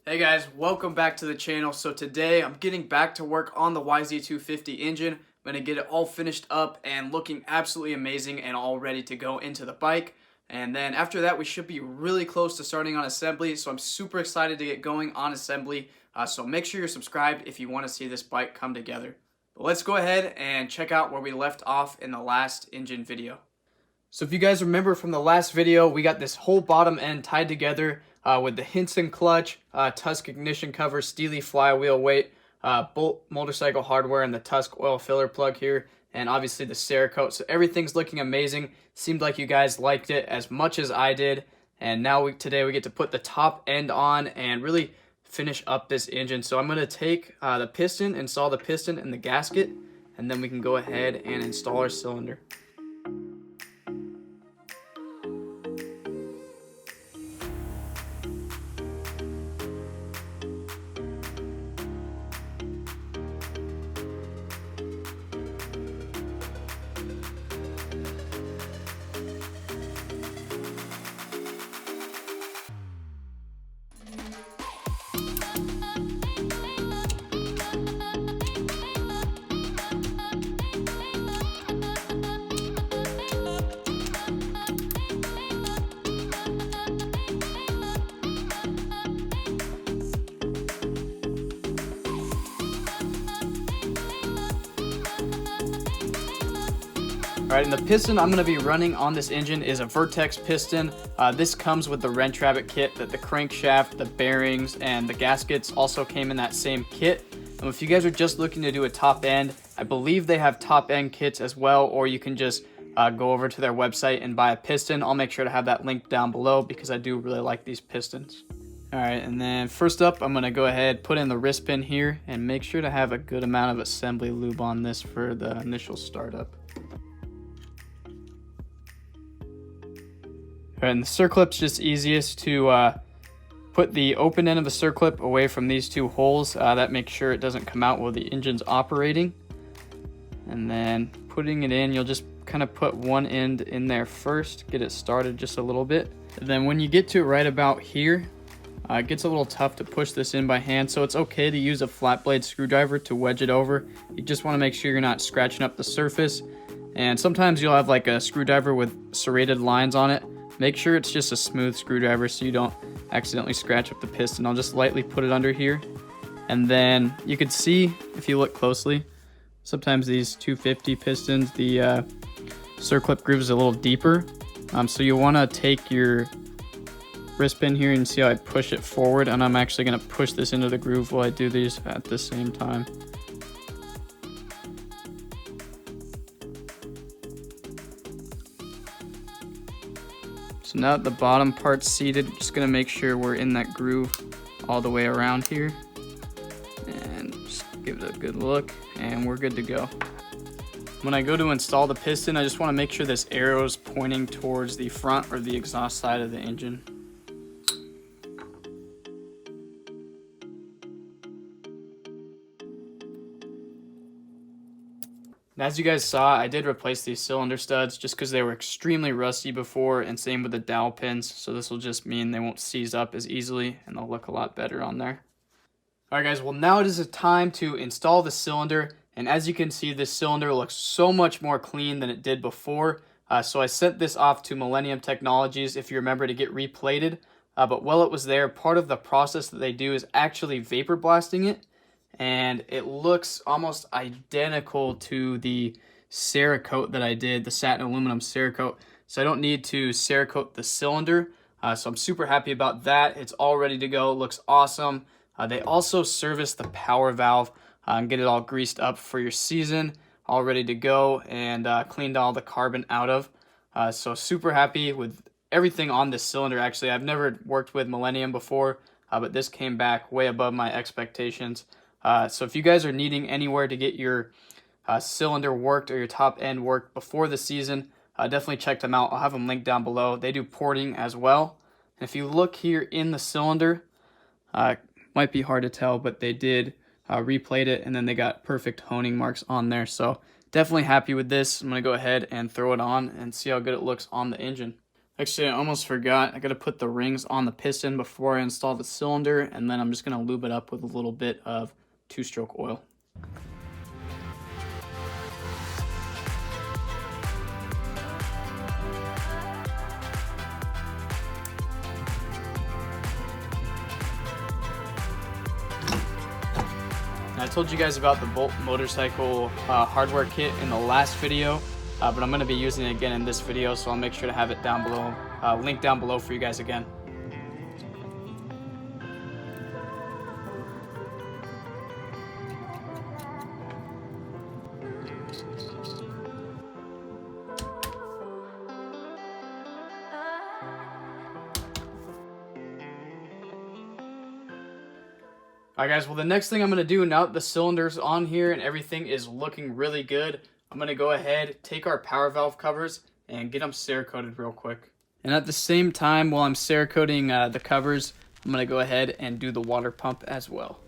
Hey guys, welcome back to the channel. So today I'm getting back to work on the YZ250 engine. I'm going to get it all finished up and looking absolutely amazing and all ready to go into the bike. And then after that we should be really close to starting on assembly. So I'm super excited to get going on assembly. So make sure you're subscribed if you want to see this bike come together. But let's go ahead and check out where we left off in the last engine video. So if you guys remember from the last video, we got this whole bottom end tied together with the Hinson clutch, Tusk ignition cover, Steely flywheel weight, Bolt motorcycle hardware, and the Tusk oil filler plug here, and obviously the Cerakote. So everything's looking amazing. Seemed like you guys liked it as much as I did. And now today we get to put the top end on and really finish up this engine. So I'm going to take the piston, install the piston and the gasket, and then we can go ahead and install our cylinder. Alright, and the piston I'm going to be running on this engine is a Vertex piston. This comes with the wrench rabbit kit, that the crankshaft, the bearings, and the gaskets also came in that same kit. And if you guys are just looking to do a top end, I believe they have top end kits as well, or you can just go over to their website and buy a piston. I'll make sure to have that link down below because I do really like these pistons. Alright, and then first up, I'm going to go ahead, put in the wrist pin here, and make sure to have a good amount of assembly lube on this for the initial startup. And the circlip's just easiest to put the open end of the circlip away from these two holes. That makes sure it doesn't come out while the engine's operating. And then putting it in, you'll just kind of put one end in there first, get it started just a little bit. And then when you get to right about here, it gets a little tough to push this in by hand, so it's okay to use a flat blade screwdriver to wedge it over. You just want to make sure you're not scratching up the surface. And sometimes you'll have like a screwdriver with serrated lines on it. Make sure it's just a smooth screwdriver so you don't accidentally scratch up the piston. I'll just lightly put it under here. And then you can see, if you look closely, sometimes these 250 pistons, the circlip groove is a little deeper. So you want to take your wrist pin here and see how I push it forward. And I'm actually going to push this into the groove while I do these at the same time. So now that the bottom part's seated, just gonna make sure we're in that groove all the way around here. And just give it a good look, and we're good to go. When I go to install the piston, I just wanna make sure this arrow is pointing towards the front or the exhaust side of the engine. And as you guys saw, I did replace these cylinder studs just because they were extremely rusty before, and same with the dowel pins. So this will just mean they won't seize up as easily and they'll look a lot better on there. Alright guys, well now it is a time to install the cylinder. And as you can see, this cylinder looks so much more clean than it did before. So I sent this off to Millennium Technologies, if you remember, to get replated. But while it was there, part of the process that they do is actually vapor blasting it. And it looks almost identical to the Cerakote that I did, the satin aluminum Cerakote. So I don't need to Cerakote the cylinder. So I'm super happy about that. It's all ready to go. It looks awesome. They also service the power valve and get it all greased up for your season, all ready to go, and cleaned all the carbon out of. So super happy with everything on this cylinder. Actually, I've never worked with Millennium before, but this came back way above my expectations. So if you guys are needing anywhere to get your cylinder worked or your top end worked before the season, definitely check them out. I'll have them linked down below. They do porting as well. And if you look here in the cylinder, might be hard to tell, but they did replate it, and then they got perfect honing marks on there. So definitely happy with this. I'm going to go ahead and throw it on and see how good it looks on the engine. Actually, I almost forgot. I gotta put the rings on the piston before I install the cylinder, and then I'm just gonna lube it up with a little bit of 2-stroke oil. I told you guys about the Bolt motorcycle hardware kit in the last video, but I'm going to be using it again in this video, so I'll make sure to have it down below, link down below for you guys again. Alright guys, well the next thing I'm going to do now that the cylinder's on here and everything is looking really good, I'm going to go ahead, take our power valve covers, and get them Cerakoted real quick. And at the same time, while I'm Cerakoting the covers, I'm going to go ahead and do the water pump as well.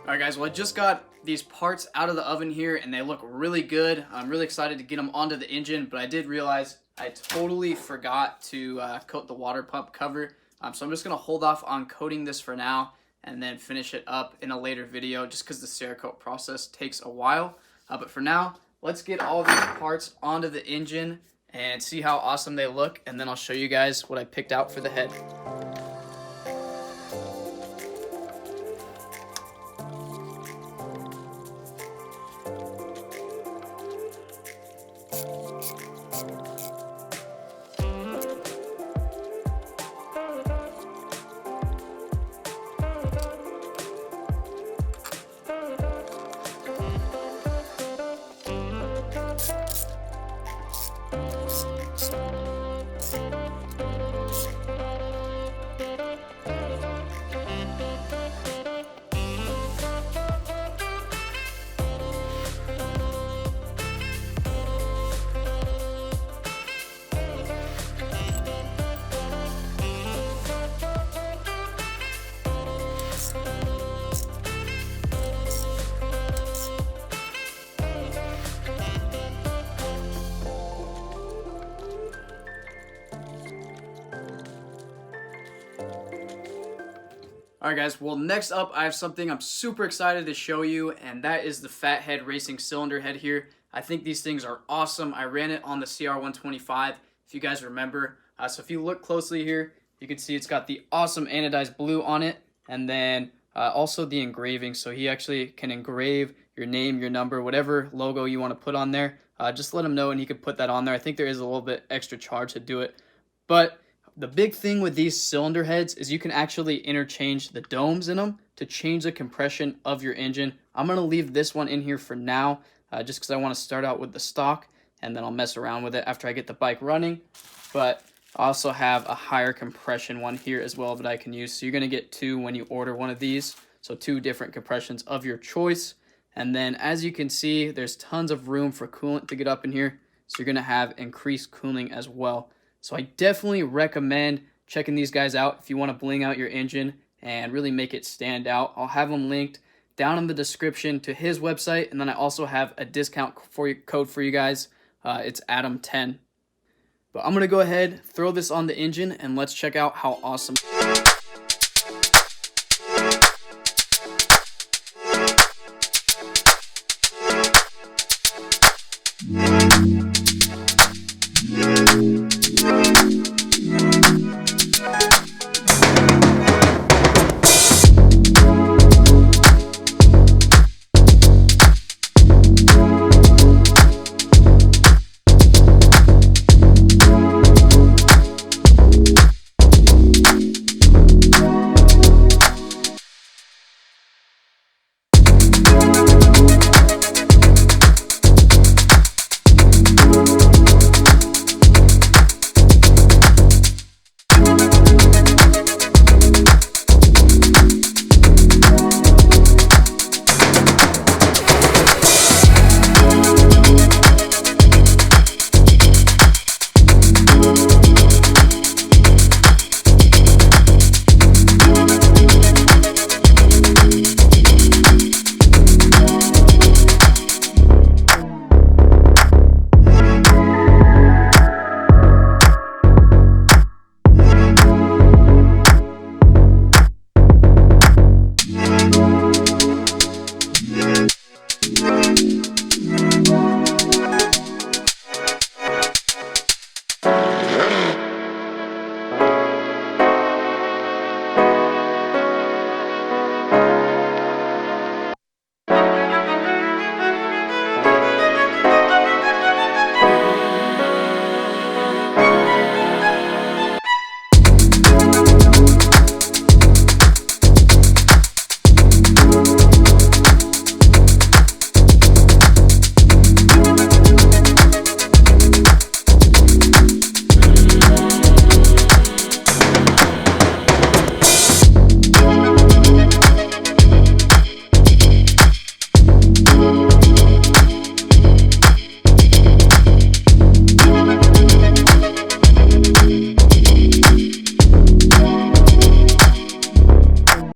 Alright guys, well I just got these parts out of the oven here and they look really good. I'm really excited to get them onto the engine, but I did realize I totally forgot to coat the water pump cover. So I'm just going to hold off on coating this for now and then finish it up in a later video just because the Cerakote process takes a while. But for now, let's get all these parts onto the engine and see how awesome they look, and then I'll show you guys what I picked out for the head. Alright guys, well next up I have something I'm super excited to show you, and that is the Fathead Racing cylinder head here. I think these things are awesome. I ran it on the CR125 if you guys remember. So if you look closely here, you can see it's got the awesome anodized blue on it, and then also the engraving. So he actually can engrave your name, your number, whatever logo you want to put on there. Just let him know and he could put that on there. I think there is a little bit extra charge to do it, but the big thing with these cylinder heads is you can actually interchange the domes in them to change the compression of your engine. I'm going to leave this one in here for now just because I want to start out with the stock, and then I'll mess around with it after I get the bike running. But I also have a higher compression one here as well that I can use. So you're going to get two when you order one of these. So two different compressions of your choice. And then as you can see, there's tons of room for coolant to get up in here. So you're going to have increased cooling as well. So I definitely recommend checking these guys out if you want to bling out your engine and really make it stand out. I'll have them linked down in the description to his website, and then I also have a discount code for you guys. It's Adam10. But I'm going to go ahead, throw this on the engine, and let's check out how awesome